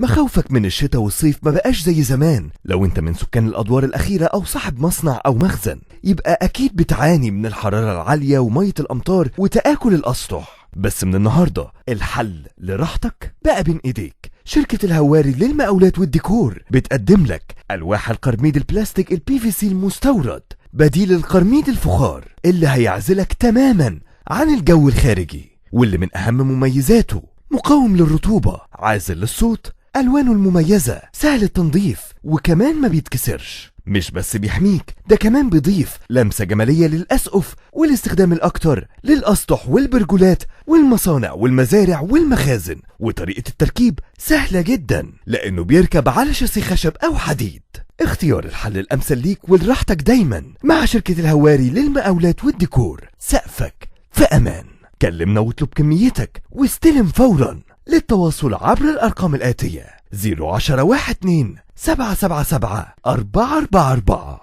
مخاوفك من الشتاء والصيف ما بقاش زي زمان. لو انت من سكان الادوار الاخيرة او صاحب مصنع او مخزن، يبقى اكيد بتعاني من الحرارة العالية ومية الامطار وتآكل الاسطح. بس من النهاردة الحل لراحتك بقى بين ايديك. شركة الهواري للمقاولات والديكور بتقدم لك الواح القرميد البلاستيك الPVC المستورد، بديل القرميد الفخار اللي هيعزلك تماما عن الجو الخارجي، واللي من اهم مميزاته مقاوم للرطوبة، عازل للصوت، ألوانه المميزة، سهل التنظيف، وكمان ما بيتكسرش. مش بس بيحميك، ده كمان بيضيف لمسة جمالية للأسقف والاستخدام الأكتر للأسطح والبرجولات والمصانع والمزارع والمخازن. وطريقة التركيب سهلة جدا لأنه بيركب على شاسيه خشب أو حديد. اختيار الحل الأمثل ليك ولراحتك دايما مع شركة الهواري للمقاولات والديكور. سقفك في أمان. كلمنا واطلب كميتك واستلم فورا. للتواصل عبر الأرقام الآتية: 010 12 777 444.